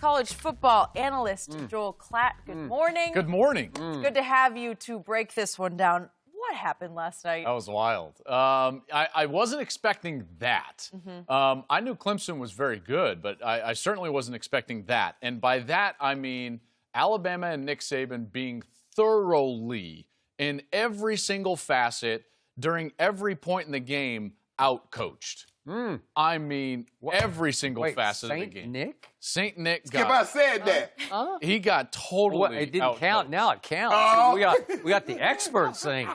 college football analyst Joel Klatt. Good morning. Good morning. It's good to have you to break this one down. What happened last night? That was wild. I wasn't expecting that. I knew Clemson was very good, but I certainly wasn't expecting that. And by that, I mean Alabama and Nick Saban being thoroughly, in every single facet, during every point in the game, outcoached. I mean, every single facet of the game. Nick? St. Nick If got. I said that. He got totally. Well, it didn't count. outcoached. Now it counts. Oh. We got the experts saying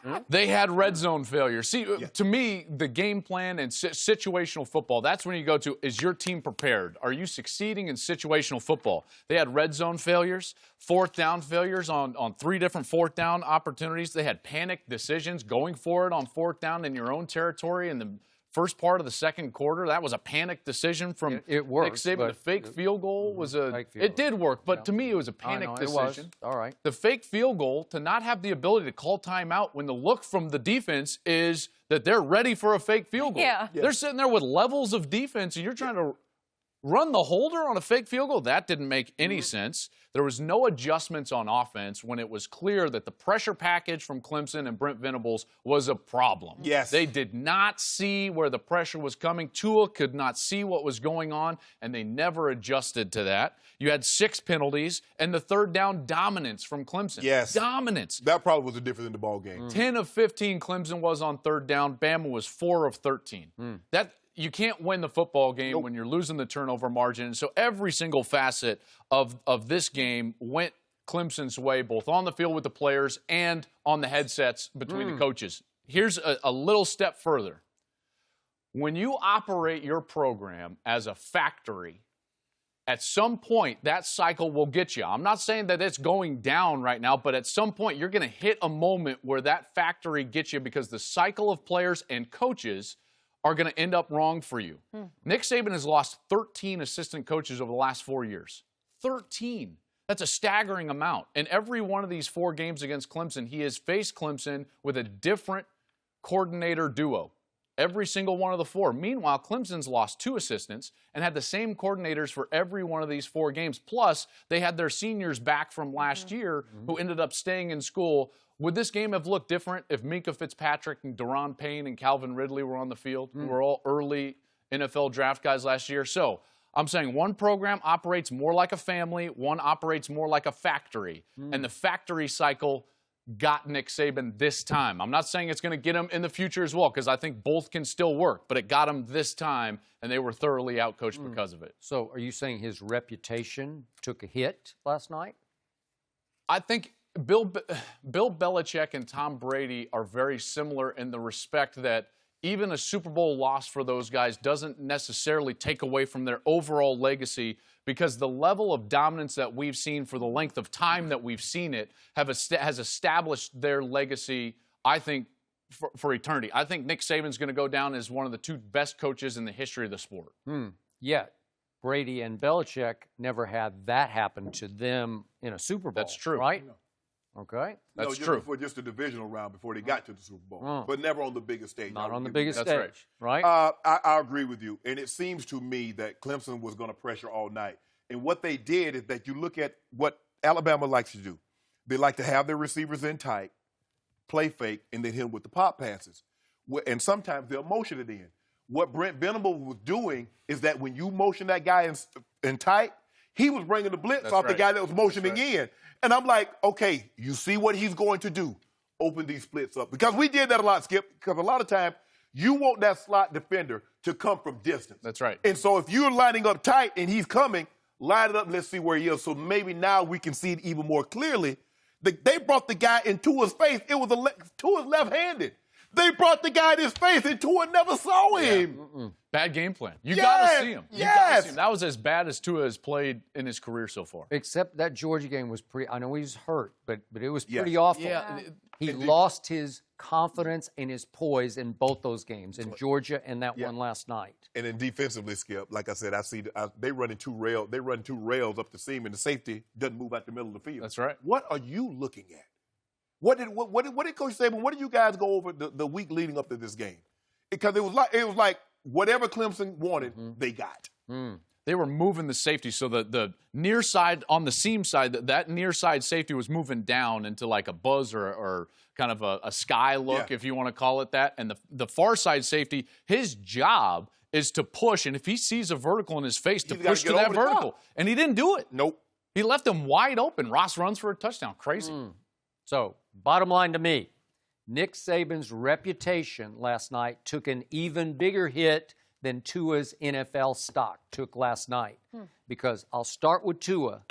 it. They had red zone failure. See, to me, the game plan and situational football, that's when you go to, is your team prepared? Are you succeeding in situational football? They had red zone failures, fourth down failures on 3 different fourth down opportunities. They had panic decisions going for it on fourth down in your own territory in the first part of the second quarter. That was a panic decision from It worked, Nick Saban. but The fake field goal was fake field it did work, but to me it was a panic It decision. was. All right. The fake field goal, to not have the ability to call timeout when the look from the defense is that they're ready for a fake field goal. Yeah. They're sitting there with levels of defense, and you're trying to run the holder on a fake field goal? That didn't make any sense. There was no adjustments on offense when it was clear that the pressure package from Clemson and Brent Venables was a problem. Yes. They did not see where the pressure was coming. Tua could not see what was going on, and they never adjusted to that. You had 6 penalties, and the third down dominance from Clemson. Yes. Dominance. That probably was the difference in the ball game. 10 of 15 Clemson was on third down. Bama was 4 of 13. That you can't win the football game when you're losing the turnover margin. And so every single facet of this game went Clemson's way, both on the field with the players and on the headsets between the coaches. Here's a little step further. When you operate your program as a factory, at some point, that cycle will get you. I'm not saying that it's going down right now, but at some point, you're going to hit a moment where that factory gets you because the cycle of players and coaches are going to end up wrong for you. Nick Saban has lost 13 assistant coaches over the last 4 years. 13. That's a staggering amount. And every one of these 4 games against Clemson, he has faced Clemson with a different coordinator duo. Every single one of the 4. Meanwhile, Clemson's lost 2 assistants and had the same coordinators for every one of these 4 games. Plus, they had their seniors back from last year who ended up staying in school. Would this game have looked different if Minkah Fitzpatrick and Daron Payne and Calvin Ridley were on the field, who were all early NFL draft guys last year? So I'm saying one program operates more like a family, one operates more like a factory. And the factory cycle got Nick Saban this time. I'm not saying it's going to get him in the future as well, because I think both can still work, but it got him this time, and they were thoroughly outcoached because of it. So are you saying his reputation took a hit last night? I think Bill Belichick and Tom Brady are very similar in the respect that even a Super Bowl loss for those guys doesn't necessarily take away from their overall legacy, because the level of dominance that we've seen for the length of time that we've seen it has established their legacy, I think, for eternity. I think Nick Saban's going to go down as one of the 2 best coaches in the history of the sport. Yet Brady and Belichick never had that happen to them in a Super Bowl. That's true. Right? Okay. That's No, true. Before just the divisional round before they got to the Super Bowl. But never on the biggest stage. Not I on the agree with biggest that. stage, right? I agree with you. And it seems to me that Clemson was going to pressure all night. And what they did is that you look at what Alabama likes to do. They like to have their receivers in tight, play fake, and then hit them with the pop passes. And sometimes they'll motion it in. What Brent Venables was doing is that when you motion that guy in tight, he was bringing the blitz off the guy that was motioning in. And I'm like, okay, you see what he's going to do. Open these splits up. Because we did that a lot, Skip, because a lot of times you want that slot defender to come from distance. That's right. And so if you're lining up tight and he's coming, line it up and let's see where he is. So maybe now we can see it even more clearly. They brought the guy in Tua's face. It was Tua's left-handed. They brought the guy in his face and Tua never saw him. Bad game plan. You got to see him. You gotta Yes. see him. That was as bad as Tua has played in his career so far. Except that Georgia game was pretty. I know he's hurt, but it was pretty Yes. awful. Yeah. He lost his confidence and his poise in both those games, in Georgia and that one last night. And then defensively, Skip, like I said, they run 2 rails. They run 2 rails up the seam, and the safety doesn't move out the middle of the field. That's right. What are you looking at? What did Coach Saban? What did you guys go over the week leading up to this game? Because it was like whatever Clemson wanted, they got. they were moving the safety. So the near side, on the seam side, that near side safety was moving down into like a buzz or kind of a sky look, if you want to call it that. And the far side safety, his job is to push, and if he sees a vertical in his face, to push to that vertical. And he didn't do it. Nope. He left him wide open. Ross runs for a touchdown. Crazy. So, bottom line to me, Nick Saban's reputation last night took an even bigger hit than Tua's NFL stock took last night. Because I'll start with Tua.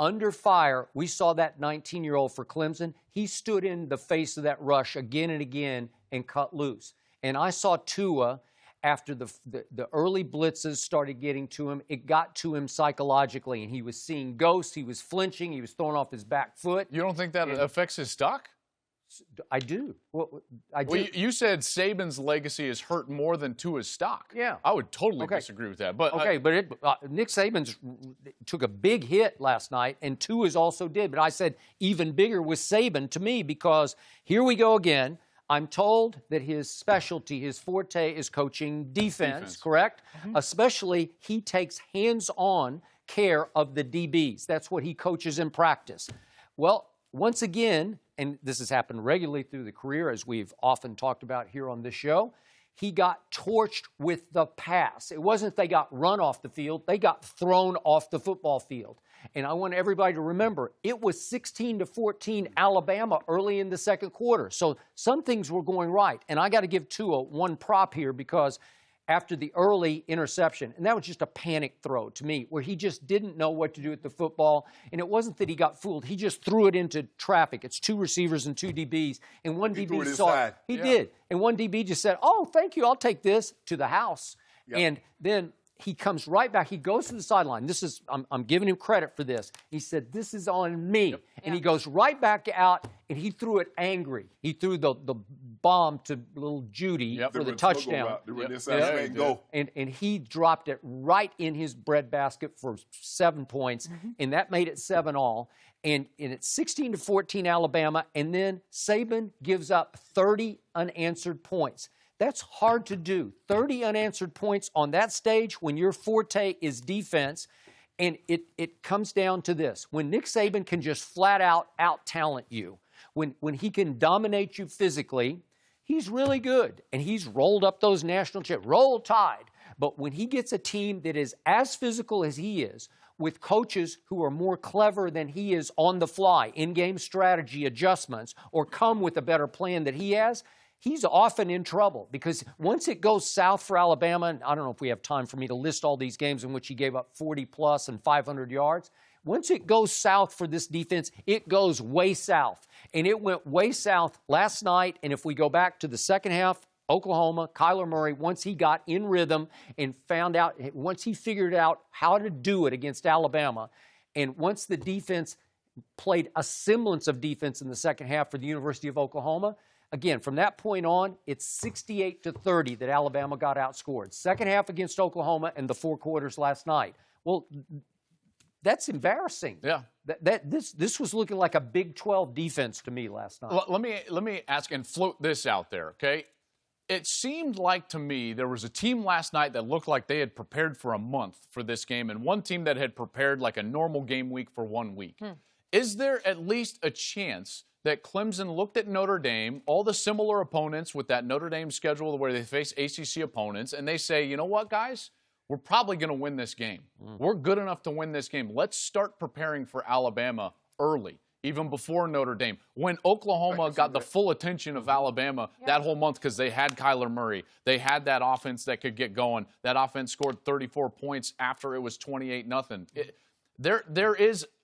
Under fire, we saw that 19-year-old for Clemson. He stood in the face of that rush again and again and cut loose. And I saw Tua, after the early blitzes started getting to him, it got to him psychologically, and he was seeing ghosts, he was flinching, he was throwing off his back foot. You don't think that affects his stock? I do. Well, I do. Well, you said Saban's legacy is hurt more than Tua's stock. Yeah. I would totally disagree with that. But Nick Saban's took a big hit last night, and Tua's also did. But I said even bigger was Saban to me, because here we go again. I'm told that his specialty, his forte, is coaching defense. Correct? Especially, he takes hands-on care of the DBs. That's what he coaches in practice. Well, once again, and this has happened regularly through the career, as we've often talked about here on this show, he got torched with the pass. It wasn't they got run off the field, they got thrown off the football field. And I want everybody to remember, it was 16-14 Alabama early in the second quarter. So some things were going right. And I got to give Tua one prop here, because after the early interception, and that was just a panic throw to me, where he just didn't know what to do with the football. And it wasn't that he got fooled. He just threw it into traffic. It's two receivers and two DBs. And one DB saw it. He did. And one DB just said, "Oh, thank you, I'll take this," to the house. And then he comes right back. He goes to the sideline. This is, I'm giving him credit for this. He said, "This is on me." And he goes right back out, and he threw it angry. He threw the bomb to little Judy for the touchdown. And he dropped it right in his breadbasket for 7 points, and that made it 7-all. And it's 16-14 Alabama, and then Saban gives up 30 unanswered points. That's hard to do. 30 unanswered points on that stage when your forte is defense. And it comes down to this. When Nick Saban can just flat out talent you, when he can dominate you physically, he's really good. And he's rolled up those national chips. Roll Tide. But when he gets a team that is as physical as he is, with coaches who are more clever than he is on the fly, in-game strategy adjustments, or come with a better plan that he has, he's often in trouble, because once it goes south for Alabama, and I don't know if we have time for me to list all these games in which he gave up 40-plus and 500 yards. Once it goes south for this defense, it goes way south. And it went way south last night, and if we go back to the second half, Oklahoma, Kyler Murray, once he got in rhythm and once he figured out how to do it against Alabama, and once the defense played a semblance of defense in the second half for the University of Oklahoma, again, from that point on, it's 68-30 that Alabama got outscored. Second half against Oklahoma and the 4 quarters last night. Well, that's embarrassing. Yeah. This was looking like a Big 12 defense to me last night. Well, let me ask and float this out there, okay? It seemed like to me there was a team last night that looked like they had prepared for a month for this game, and one team that had prepared like a normal game week for 1 week. Is there at least a chance that Clemson looked at Notre Dame, all the similar opponents with that Notre Dame schedule where they face ACC opponents, and they say, you know what, guys? We're probably going to win this game. We're good enough to win this game. Let's start preparing for Alabama early, even before Notre Dame. When Oklahoma got the full attention of Alabama that whole month because they had Kyler Murray, they had that offense that could get going. That offense scored 34 points after it was 28-0.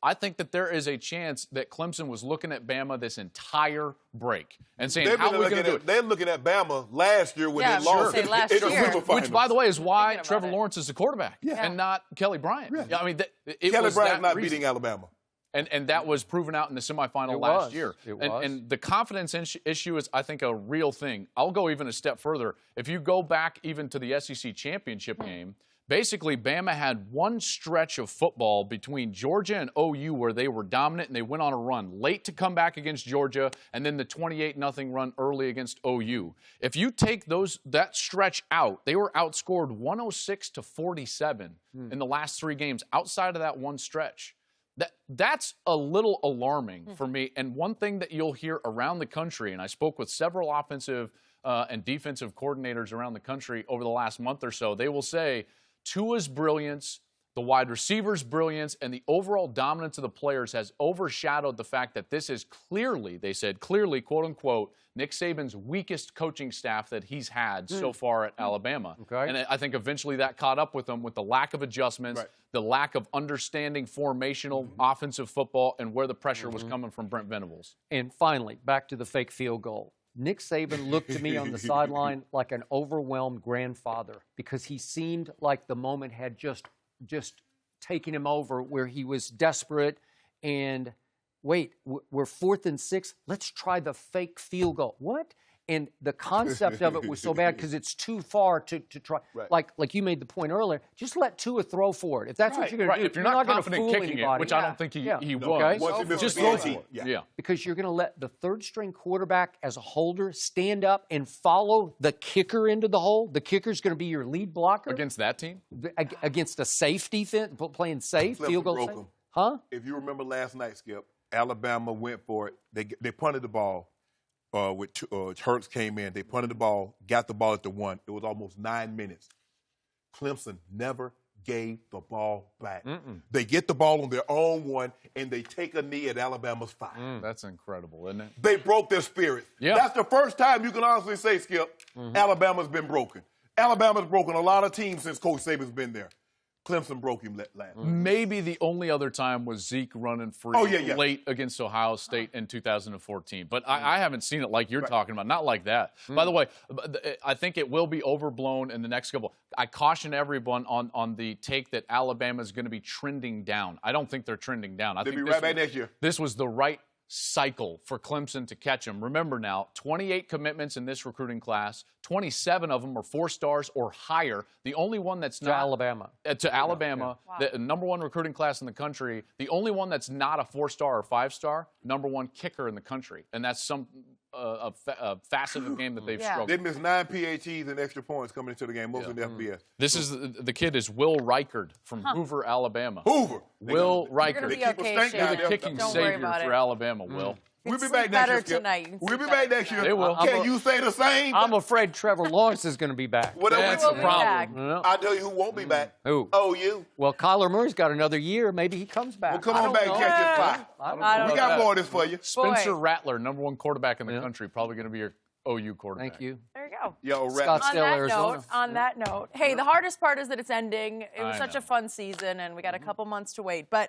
I think that there is a chance that Clemson was looking at Bama this entire break and saying, how are we going to do it? They're looking at Bama last year when they lost in last the year. Super Finals. Which, by the way, is why Trevor Lawrence is the quarterback and not Kelly Bryant. I mean, Kelly Bryant not beating Alabama. And that was proven out in the semifinal last year. And the confidence issue is, I think, a real thing. I'll go even a step further. If you go back even to the SEC championship game, Basically, Bama had one stretch of football between Georgia and OU where they were dominant and they went on a run. Late to come back against Georgia, and then the 28-0 run early against OU. If you take that stretch out, they were outscored 106-47 in the last 3 games outside of that one stretch. That's a little alarming for me. And one thing that you'll hear around the country, and I spoke with several offensive and defensive coordinators around the country over the last month or so, they will say Tua's brilliance, the wide receivers' brilliance, and the overall dominance of the players has overshadowed the fact that this is clearly, they said, clearly, quote unquote, Nick Saban's weakest coaching staff that he's had so far at Alabama. Okay. And I think eventually that caught up with him with the lack of adjustments, the lack of understanding formational offensive football, and where the pressure was coming from Brent Venables. And finally, back to the fake field goal. Nick Saban looked to me on the sideline like an overwhelmed grandfather because he seemed like the moment had just taken him over where he was desperate and, wait, we're 4th and 6. Let's try the fake field goal. What? And the concept of it was so bad because it's too far to try. Right. Like you made the point earlier, just let Tua throw for it. If that's what you're going to do, if you're not going to confident fool kicking anybody. it, which I don't think he was. Okay. Just throw for it. Yeah. Because you're going to let the third-string quarterback as a holder stand up and follow the kicker into the hole. The kicker's going to be your lead blocker. Against that team? Against a safe defense, playing safe, Clemson field goal broke safe. them. Huh? If you remember last night, Skip, Alabama went for it. They punted the ball. Hurts came in. They punted the ball, got the ball at the 1. It was almost 9 minutes. Clemson never gave the ball back. They get the ball on their own 1, and they take a knee at Alabama's 5. That's incredible, isn't it? They broke their spirit. Yeah. That's the first time you can honestly say, Skip, Alabama's been broken. Alabama's broken a lot of teams since Coach Saban's been there. Clemson broke him last. Maybe the only other time was Zeke running free late against Ohio State in 2014. But I haven't seen it like you're talking about. Not like that. By the way, I think it will be overblown in the next couple. I caution everyone on the take that Alabama is going to be trending down. I don't think they're trending down. They'll be right back next year. This was the right cycle for Clemson to catch them. Remember now, 28 commitments in this recruiting class. 27 of them are 4 stars or higher. The only one that's not Alabama. To Alabama, the #1 recruiting class in the country. The only one that's not a 4-star or 5-star, #1 kicker in the country, and that's a facet of the game that they've struggled. They missed 9 PATs and extra points coming into the game, most in the FBS. This is the kid is Will Reichard from Hoover, Alabama. Hoover. Will You're Reichard. gonna be keep a okay, stank Shane. down They're there. the kicking Don't worry savior about for it. Alabama, Will. We'll be Sleep back next better year, Skip. tonight. You can We'll sleep be better back next year. tonight. They will. Can you say the same? I'm afraid Trevor Lawrence is going to be back. What That's We'll the be problem. back. I'll tell you who won't be back. Who? OU. Well, Kyler Murray's got another year. Maybe he comes back. Well, come I on don't back and know. catch your fly. I don't We know. got more of this for you. Spencer Boy. Rattler, #1 quarterback in the country, probably going to be your OU quarterback. Thank you. There you go. Yo, Scottsdale, Arizona. On that note, hey, the hardest part is that it's ending. It was I such know. a fun season, and we got a couple months to wait. But